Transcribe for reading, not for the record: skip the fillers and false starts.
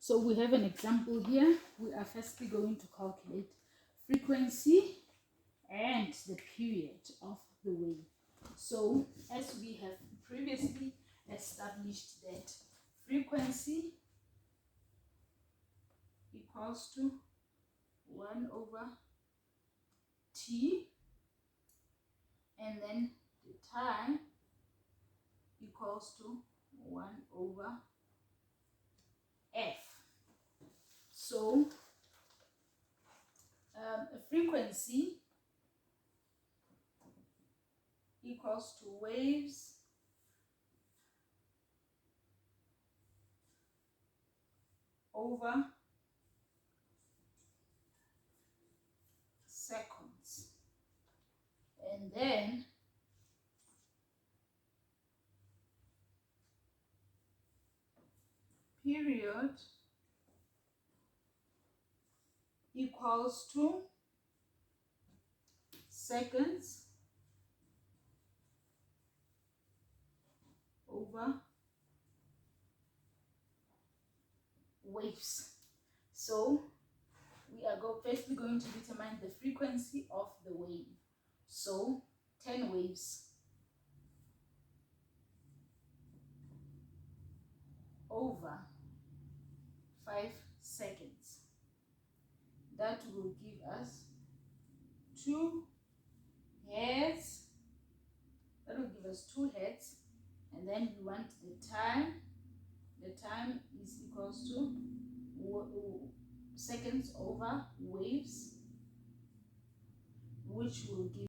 So we have an example here. We are firstly going to calculate frequency and the period of the wave. So as we have previously established that frequency equals to 1 over t, and then the time equals to 1 over f. So a frequency equals to waves over seconds, and then period equals to seconds over waves. So we are firstly going to determine the frequency of the wave. So 10 waves over 5 seconds. That will give us 2 hertz. That will give us 2 hertz. And then we want the time. The time is equals to seconds over waves, which will give